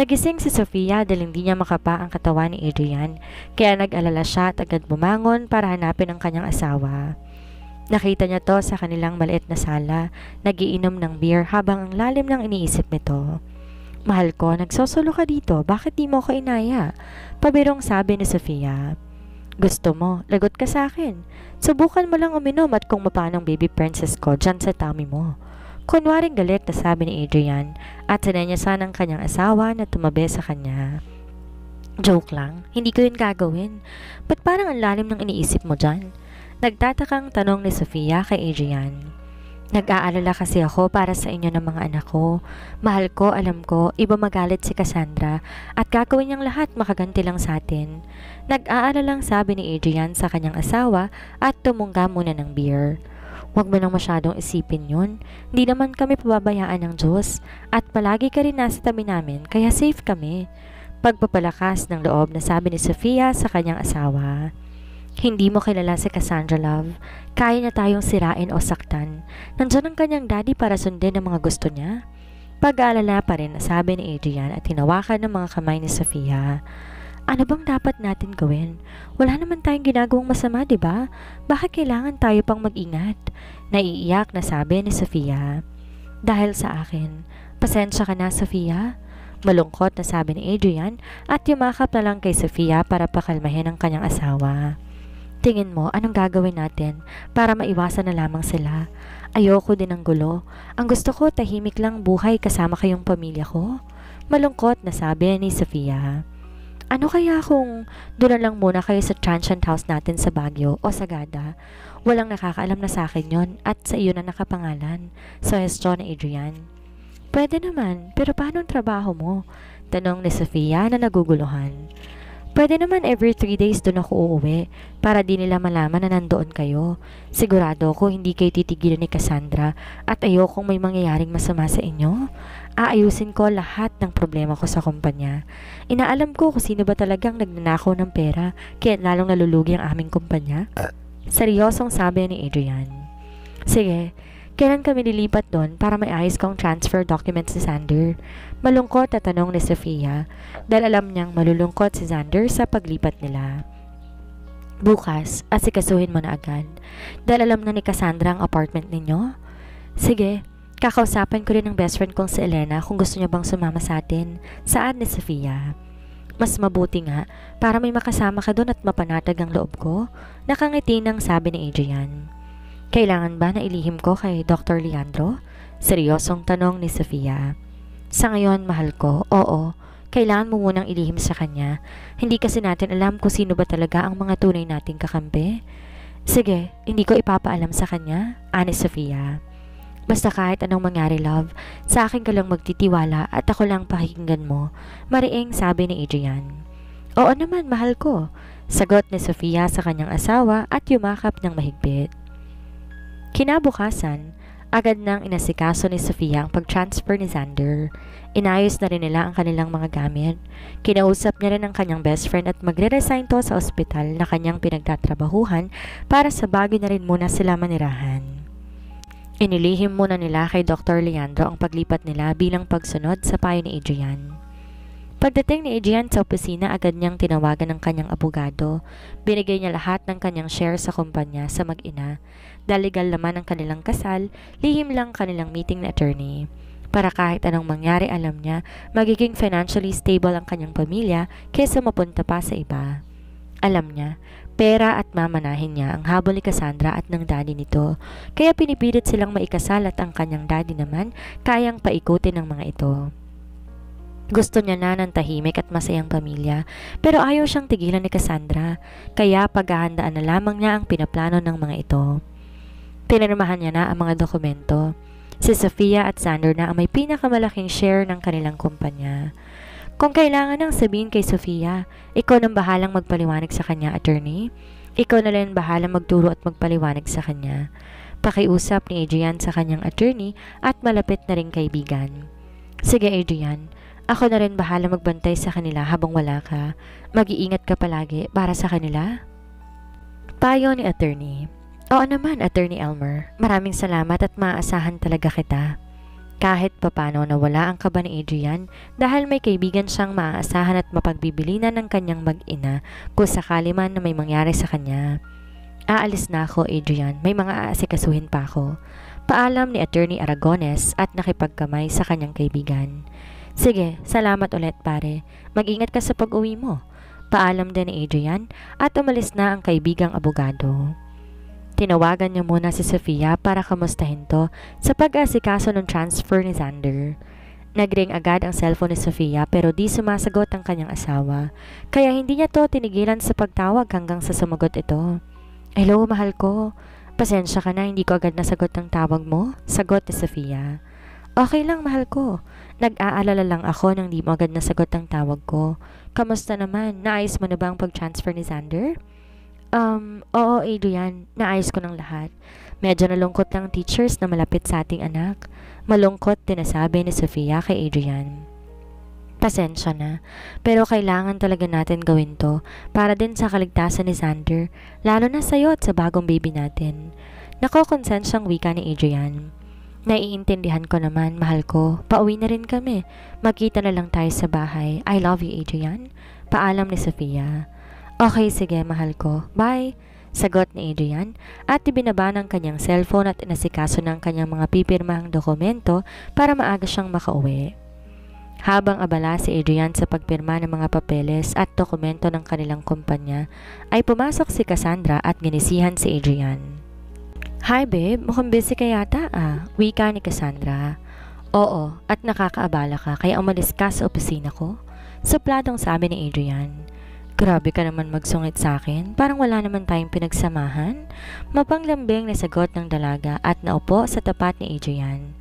Nagising si Sofia dahil hindi niya makapa ang katawan ni Adrian, kaya nag-alala siya at agad bumangon para hanapin ang kanyang asawa. Nakita niya to sa kanilang maliit na sala, nagiinom ng beer habang ang lalim ng iniisip nito. Mahal ko, nagsosolo ka dito, bakit di mo ko inaya? Pabirong sabi ni Sofia. Gusto mo, lagot ka sa akin. Subukan mo lang uminom at kung mapaanong baby princess ko dyan sa tummy mo. Kunwaring galit na sabi ni Adrian at sinenyasan ng kanyang asawa na tumabi sa kanya. Joke lang, hindi ko yun gagawin. Ba't parang ang lalim ng iniisip mo dyan? Nagtatakang tanong ni Sofia kay Adrian. Nag-aalala kasi ako para sa inyo ng mga anak ko. Mahal ko, alam ko, iba magalit si Cassandra at gagawin niyang lahat makaganti lang sa atin. Nag-aalalang sabi ni Adrian sa kanyang asawa at tumungga muna ng beer. Huwag mo nang masyadong isipin yun. Hindi naman kami pababayaan ng Diyos at palagi ka rin nasa tabi namin kaya safe kami. Pagpapalakas ng loob na sabi ni Sofia sa kanyang asawa. Hindi mo kilala si Cassandra, love. Kaya niya tayong sirain o saktan. Nandiyan ang kanyang daddy para sundin ang mga gusto niya. Pag-aalala pa rin sabi ni Adrian at hinawakan ng mga kamay ni Sofia. Ano bang dapat natin gawin? Wala naman tayong ginagawang masama, di ba? Bakit kailangan tayo pang mag-ingat? Naiiyak na sabi ni Sofia. Dahil sa akin. Pasensya ka na, Sofia. Malungkot na sabi ni Adrian at yumakap na lang kay Sofia para pakalmahin ang kanyang asawa. Tingin mo, anong gagawin natin para maiwasan na lamang sila? Ayoko din ng gulo. Ang gusto ko, tahimik lang buhay kasama kayong pamilya ko. Malungkot na sabi ni Sofia. Ano kaya kung doon na lang muna kayo sa transient house natin sa Baguio o Sagada? Walang nakakaalam na sa akin yon at sa iyo na nakapangalan. Suggestion ni Adrian. Pwede naman, pero paano ang trabaho mo? Tanong ni Sofia na naguguluhan. Pwede naman every 3 days doon ako uuwi para di nila malaman na nandoon kayo. Sigurado ko hindi kayo titigilan ni Cassandra at ayokong may mangyayaring masama sa inyo. Aayusin ko lahat ng problema ko sa kumpanya. Inaalam ko kung sino ba talagang nagnanakaw ng pera kaya lalong nalulugi ang aming kumpanya. Seryosong sabi ni Adrian. Sige, kailan kami lilipat doon para maayos kong transfer documents si Xander? Malungkot na tanong ni Sofia dahil alam niyang malulungkot si Xander sa paglipat nila. Bukas, asikasuhin mo na agad dahil alam na ni Cassandra ang apartment ninyo. Sige, kakausapin ko rin ng best friend kong si Elena kung gusto niya bang sumama sa atin. Saan ni Sofia? Mas mabuti nga para may makasama ka doon at mapanatag ang loob ko. Nakangiti nang sabi ni Adrian. Kailangan ba na ilihim ko kay Dr. Leandro? Seryosong tanong ni Sofia. Sa ngayon, mahal ko, oo. Kailangan mo munang ilihim sa kanya. Hindi kasi natin alam kung sino ba talaga ang mga tunay nating kakampi. Sige, hindi ko ipapaalam sa kanya, ani Sofia. Basta kahit anong mangyari, love, sa akin ka lang magtitiwala at ako lang pakikinggan mo, mariing sabi ni Adrian. Oo naman, mahal ko, sagot ni Sofia sa kanyang asawa at yumakap ng mahigpit. Kinabukasan, agad nang inasikaso ni Sofia ang pag-transfer ni Xander. Inayos na rin nila ang kanilang mga gamit. Kinausap niya rin ang kanyang best friend at magre-resign to sa ospital na kanyang pinagtatrabahuhan para sa Baguio na rin muna sila manirahan. Inilihim muna nila kay Dr. Leandro ang paglipat nila bilang pagsunod sa payo ni Adrian. Pagdating ni Adrian sa opisina, agad niyang tinawagan ng kanyang abogado. Binigay niya lahat ng kanyang share sa kumpanya sa mag-ina. Dahil legal naman ang kanilang kasal, lihim lang kanilang meeting na attorney. Para kahit anong mangyari, alam niya, magiging financially stable ang kanyang pamilya kaysa mapunta pa sa iba. Alam niya, pera at mamanahin niya ang habol ni Cassandra at ng daddy nito, kaya pinipilit silang maikasal at ang kanyang daddy naman kayang paikutin ng mga ito. Gusto niya na ng tahimik at masayang pamilya, pero ayaw siyang tigilan ni Cassandra, kaya paghahandaan na lamang niya ang pinaplano ng mga ito. Pinirmahan niya na ang mga dokumento. Si Sofia at Xander na ang may pinakamalaking share ng kanilang kumpanya. Kung kailangan nang sabihin kay Sofia, ikaw nang bahalang magpaliwanag sa kanya, attorney. Ikaw na lang bahalang magturo at magpaliwanag sa kanya. Pakiusap ni Adrian sa kanyang attorney at malapit na ring kaibigan. Sige, Adrian. Ako na rin bahala magbantay sa kanila habang wala ka. Mag-iingat ka palagi para sa kanila. Payo ni attorney. Oo naman, Attorney Elmer. Maraming salamat at maaasahan talaga kita. Kahit papano nawala ang kaba ni Adrian dahil may kaibigan siyang maaasahan at mapagbibilinan ng kanyang mag-ina kung sakali man na may mangyari sa kanya. Aalis na ako, Adrian. May mga aasikasuhin pa ako. Paalam ni Attorney Aragones at nakipagkamay sa kanyang kaibigan. Sige, salamat ulit pare. Mag-ingat ka sa pag-uwi mo. Paalam din ni Adrian at umalis na ang kaibigang abogado. Tinawagan niya muna si Sofia para kamustahin to sa pag-asikaso ng transfer ni Xander. Nagring agad ang cellphone ni Sofia pero di sumasagot ang kanyang asawa, kaya hindi niya to tinigilan sa pagtawag hanggang sa sumagot ito. Hello, mahal ko. Pasensya ka na, hindi ko agad nasagot ang tawag mo, sagot ni Sofia. Okay lang, mahal ko. Nag-aalala lang ako nang di mo agad nasagot ang tawag ko. Kamusta naman? Naayos mo na ba ang pag-transfer ni Xander? Oo Adrian, naayos ko ng lahat. Medyo nalungkot lang teachers na malapit sa ating anak. Malungkot din nasabi ni Sofia kay Adrian. Pasensya na, pero kailangan talaga natin gawin to para din sa kaligtasan ni Xander, lalo na sa'yo at sa bagong baby natin. Nakokonsensyang wika ni Adrian. Naiintindihan ko naman, mahal ko. Pauwi na rin kami. Magkita na lang tayo sa bahay. I love you, Adrian. Paalam ni Sofia. Okay, sige, mahal ko. Bye! Sagot ni Adrian at ibinaba ng kanyang cellphone at inasikaso ng kanyang mga pipirmahang dokumento para maaga siyang makauwi. Habang abala si Adrian sa pagpirma ng mga papeles at dokumento ng kanilang kumpanya, ay pumasok si Cassandra at ginisihan si Adrian. Hi babe, mukhang busy ka yata wika ni Cassandra. Oo, at nakakaabala ka kaya umalis ka sa opisina ko? Supladong sabi ni Adrian. Grabe ka naman magsungit sa akin, parang wala naman tayong pinagsamahan. Mapanglambing na sagot ng dalaga at naupo sa tapat ni Adrian.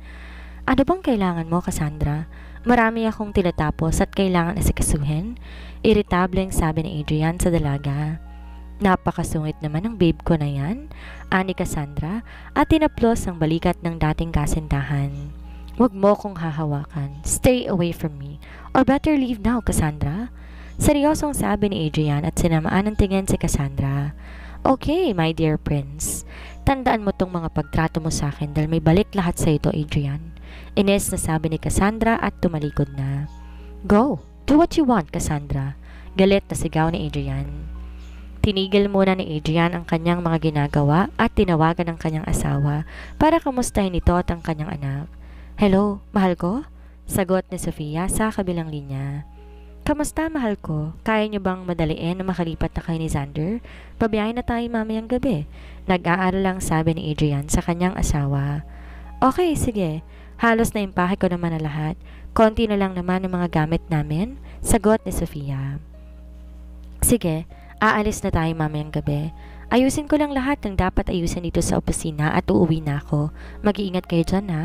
Ano bang kailangan mo, Cassandra? Marami akong tinatapos at kailangan asikasuhin. Irritableng sabi ni Adrian sa dalaga. Napakasungit naman ang babe ko na yan, ani Cassandra at tinaplos ang balikat ng dating kasintahan. Huwag mo kong hahawakan. Stay away from me. Or better leave now, Cassandra. Seryosong sabi ni Adrian at sinamaan ng tingin si Cassandra. Okay, my dear prince. Tandaan mo tong mga pagtrato mo sa akin dahil may balik lahat sa ito, Adrian. Ines na sabi ni Cassandra at tumalikod na. Go! Do what you want, Cassandra. Galit na sigaw ni Adrian. Tinigil muna ni Adrian ang kanyang mga ginagawa at tinawagan ang kanyang asawa para kamustahin ito at ang kanyang anak. Hello, mahal ko? Sagot ni Sofia sa kabilang linya. Kamusta, mahal ko? Kaya niyo bang madaliin na makalipat na kayo ni Xander? Pabiyahin na tayo mamayang gabi. Nag-aaral lang sabi ni Adrian sa kanyang asawa. Okay, sige. Halos na impake ko naman na lahat. Konti na lang naman ang mga gamit namin. Sagot ni Sofia. Sige, aalis na tayo mamayang gabi. Ayusin ko lang lahat ng dapat ayusin dito sa opisina at uuwi na ako. Mag-iingat kayo dyan ha.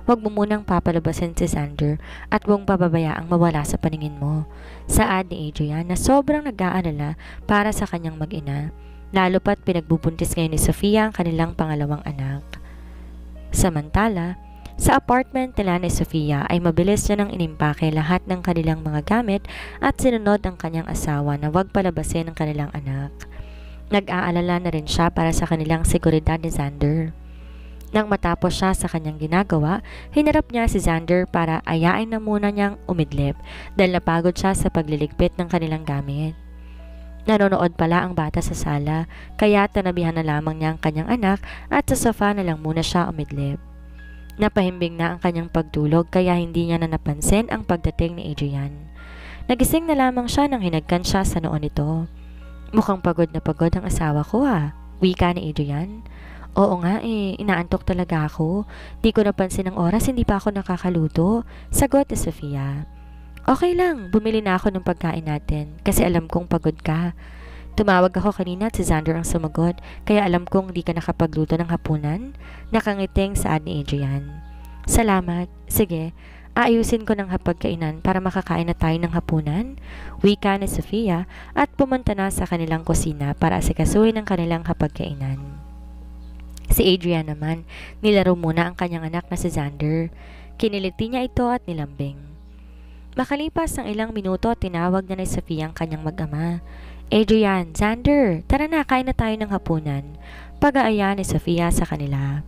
Huwag mo munang papalabasin si Xander at huwag pababayaang mawala sa paningin mo. Saad ni Adrian na sobrang nag-aalala para sa kanyang mag-ina. Lalo pat pinagbubuntis ngayon ni Sofia ang kanilang pangalawang anak. Samantala, sa apartment nila ni Sofia ay mabilis niya nang inimpake lahat ng kanilang mga gamit at sinunod ang kanyang asawa na huwag palabasin ang kanilang anak. Nag-aalala na rin siya para sa kanilang seguridad ni Xander. Nang matapos siya sa kanyang ginagawa, hinarap niya si Xander para ayain na muna niyang umidlip dahil napagod siya sa pagliligpit ng kanilang gamit. Nanonood pala ang bata sa sala, kaya tanabihan na lamang niya ang kanyang anak at sa sofa na lang muna siya umidlip. Napahimbing na ang kanyang pagtulog kaya hindi niya na napansin ang pagdating ni Adrian. Nagising na lamang siya nang hinagkan siya sa noon nito. Mukhang pagod na pagod ang asawa ko wika ni Adrian. Oo nga inaantok talaga ako. Di ko napansin ang oras, hindi pa ako nakakaluto. Sagot ni Sofia. Okay lang, bumili na ako ng pagkain natin kasi alam kong pagod ka. Tumawag ako kanina at si Xander ang sumagot kaya alam kong di ka nakapagluto ng hapunan. Nakangiting saad ni Adrian. Salamat. Sige, aayusin ko ng hapagkainan para makakain na tayo ng hapunan. Wika ni Sofia at pumunta na sa kanilang kusina para asikasuhin ang kanilang hapagkainan. Si Adrian naman, nilaro muna ang kanyang anak na si Xander. Kiniliti niya ito at nilambing. Makalipas ng ilang minuto, tinawag na ni Sofia ang kanyang mag-ama. Adrian, Xander, tara na, kain na tayo ng hapunan. Pag-aaya ni Sofia sa kanila.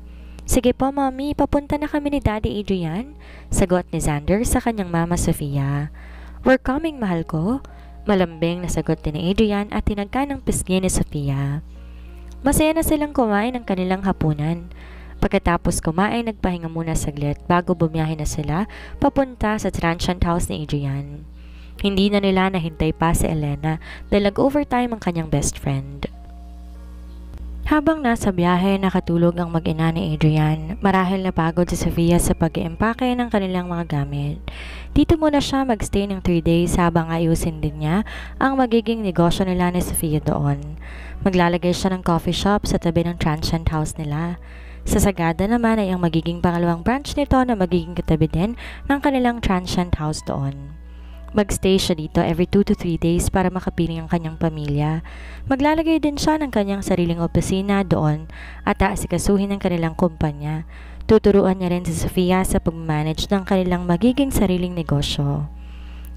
Sige po, Mommy, papunta na kami ni Daddy Adrian, sagot ni Xander sa kanyang mama Sofia. We're coming, mahal ko. Malambing na sagot din ni Adrian at tinagka ng pisngi ni Sofia. Masaya na silang kumain ng kanilang hapunan. Pagkatapos kumain, nagpahinga muna saglit bago bumiyahe na sila papunta sa transient house ni Adrian. Hindi na nila nahintay pa si Elena dahil nag-overtime ang kanyang best friend. Habang nasa biyahe, nakatulog ang mag-ina ni Adrian. Marahil napagod si Sofia sa pag-iempake ng kanilang mga gamit. Dito muna siya magstay ng 3 days habang ayusin din niya ang magiging negosyo nila ni Sofia doon. Maglalagay siya ng coffee shop sa tabi ng transient house nila. Sa Sagada naman ay ang magiging pangalawang branch nito na magiging katabi din ng kanilang transient house doon. Magstay siya dito every 2 to 3 days para makapiling ang kanyang pamilya. Maglalagay din siya ng kanyang sariling opisina doon at aasikasuhin ng kanilang kumpanya. Tuturuan niya rin si Sofia sa pag-manage ng kanilang magiging sariling negosyo.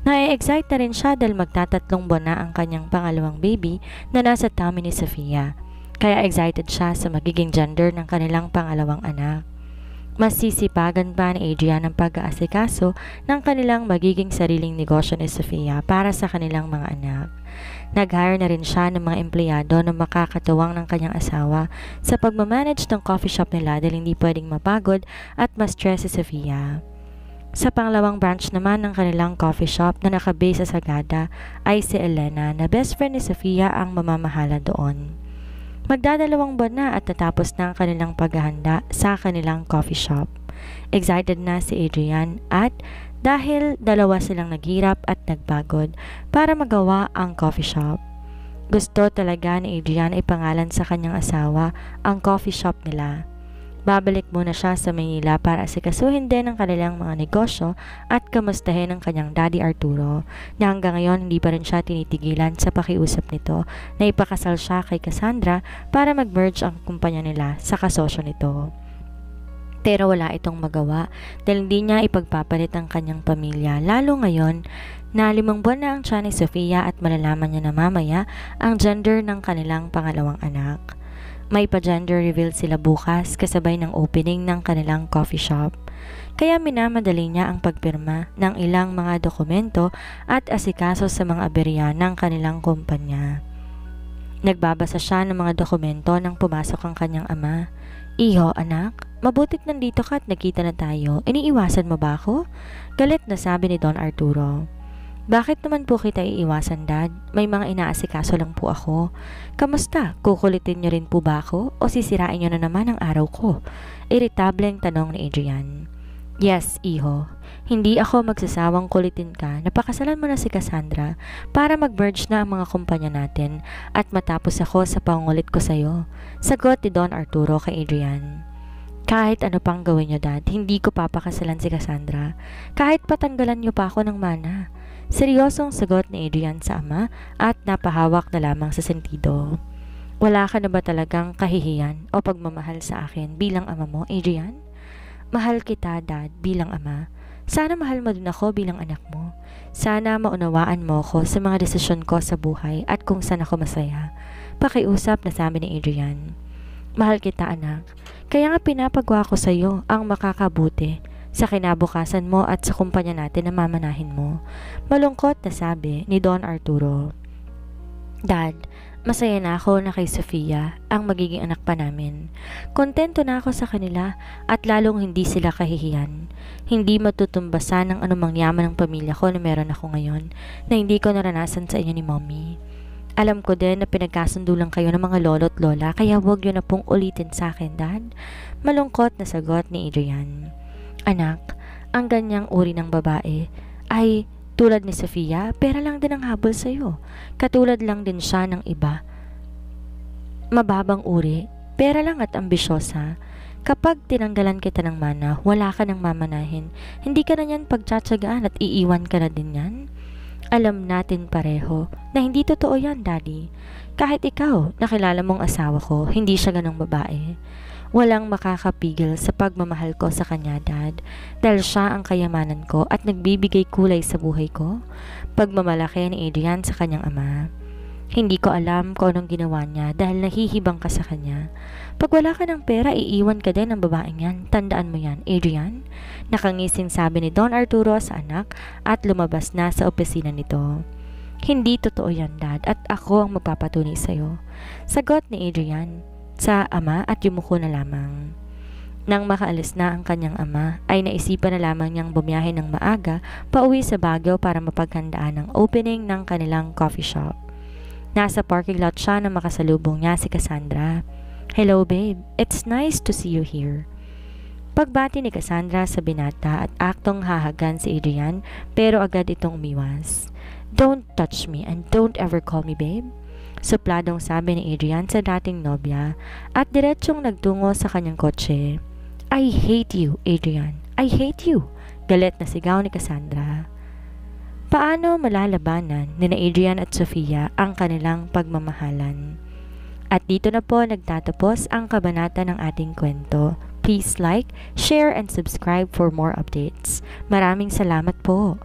Na-excite na rin siya dahil magtatatlong buwan na ang kanyang pangalawang baby na nasa tummy ni Sofia. Kaya excited siya sa magiging gender ng kanilang pangalawang anak. Mas sisipagan pa ni Adrian ang pag-aasikaso ng kanilang magiging sariling negosyo ni Sofia para sa kanilang mga anak. Nag-hire na rin siya ng mga empleyado na makakatuwang ng kanyang asawa sa pagmamanage ng coffee shop nila dahil hindi pwedeng mapagod at ma-stress si Sofia. Sa pangalawang branch naman ng kanilang coffee shop na nakabase sa Sagada ay si Elena na best friend ni Sofia ang mamamahala doon. Magdadalawang buwan na at natapos na ang kanilang paghahanda sa kanilang coffee shop. Excited na si Adrian at dahil dalawa silang naghirap at nagpagod para magawa ang coffee shop. Gusto talaga ni Adrian ay pangalan sa kanyang asawa ang coffee shop nila. Babalik muna siya sa Maynila para asikasuhin din ang kanilang mga negosyo at kamustahin ang kanyang daddy Arturo na hanggang ngayon hindi pa rin siya tinitigilan sa pakiusap nito na ipakasal siya kay Cassandra para mag-merge ang kumpanya nila sa kasosyo nito. Pero wala itong magawa dahil hindi niya ipagpapalit ang kanyang pamilya lalo ngayon na 5 buwan na ang tiyan ni Sofia at malalaman niya na mamaya ang gender ng kanilang pangalawang anak. May pa-gender reveal sila bukas kasabay ng opening ng kanilang coffee shop. Kaya minamadali niya ang pagpirma ng ilang mga dokumento at asikaso sa mga aberya ng kanilang kumpanya. Nagbabasa siya ng mga dokumento nang pumasok ang kanyang ama. Iho, anak, mabutit nandito ka at nakita na tayo. Iniiwasan mo ba ako? Galit na sabi ni Don Arturo. Bakit naman po kita iiwasan, Dad? May mga inaasikaso lang po ako. Kamusta? Kukulitin niyo rin po ba ako? O sisirain niyo na naman ang araw ko? Iritableng tanong ni Adrian. Yes, iho. Hindi ako magsasawang kulitin ka. Napakasalan mo na si Cassandra para mag-merge na ang mga kumpanya natin at matapos ako sa pangulit ko sa'yo. Sagot ni Don Arturo kay Adrian. Kahit ano pang gawin niyo, Dad, hindi ko papakasalan si Cassandra. Kahit patanggalan niyo pa ako ng mana. Seryosong sagot ni Adrian sa ama at napahawak na lamang sa sentido. Wala ka na ba talagang kahihiyan o pagmamahal sa akin bilang ama mo, Adrian? Mahal kita, Dad, bilang ama. Sana mahal mo din ako bilang anak mo. Sana maunawaan mo ako sa mga desisyon ko sa buhay at kung saan ako masaya. Pakiusap na sabi ni Adrian. Mahal kita, anak. Kaya nga pinapagawa ko sa iyo ang makakabuti sa kinabukasan mo at sa kumpanya natin na mamanahin mo. Malungkot na sabi ni Don Arturo. Dad, masaya na ako na kay Sofia ang magiging anak pa namin. Kontento na ako sa kanila at lalong hindi sila kahihiyan. Hindi matutumbasan ng anumang yaman ng pamilya ko na meron ako ngayon na hindi ko naranasan sa inyo ni Mommy. Alam ko din na pinagkasundo lang kayo ng mga lolo't lola kaya huwag yun na pong ulitin sa akin, Dad. Malungkot na sagot ni Adrian. Anak, ang ganyang uri ng babae ay tulad ni Sofia, pera lang din ang habol sa'yo. Katulad lang din siya ng iba. Mababang uri, pera lang at ambisyosa. Kapag tinanggalan kita ng mana, wala ka nang mamanahin. Hindi ka na yan pagtsatsagaan at iiwan ka na din yan. Alam natin pareho na hindi totoo yan, Daddy. Kahit ikaw, nakilala mong asawa ko, hindi siya ganong babae. Walang makakapigil sa pagmamahal ko sa kanya, Dad, dahil siya ang kayamanan ko at nagbibigay kulay sa buhay ko. Pagmamalaki ni Adrian sa kanyang ama. Hindi ko alam kung anong ginawa niya dahil nahihibang ka sa kanya. Pag wala ka ng pera, iiwan ka din ng babaeng yan. Tandaan mo yan, Adrian. Nakangising sabi ni Don Arturo sa anak at lumabas na sa opisina nito. Hindi totoo yan, Dad, at ako ang magpapatunay sa'yo. Sagot ni Adrian sa ama at yumuko na lamang. Nang makaalis na ang kanyang ama, ay naisipan na lamang niyang bumiyahe ng maaga pauwi sa Baguio para mapaghandaan ang opening ng kanilang coffee shop. Nasa parking lot siya na makasalubong niya si Cassandra. "Hello babe, it's nice to see you here." Pagbati ni Cassandra sa binata at aktong hahagan si Adrian pero agad itong umiwas. "Don't touch me and don't ever call me babe," supladong sabi ni Adrian sa dating nobya at diretsyong nagtungo sa kanyang kotse. "I hate you, Adrian. I hate you," galit na sigaw ni Cassandra. Paano malalabanan ni Adrian at Sofia ang kanilang pagmamahalan? At dito na po nagtatapos ang kabanata ng ating kwento. Please like, share, and subscribe for more updates. Maraming salamat po.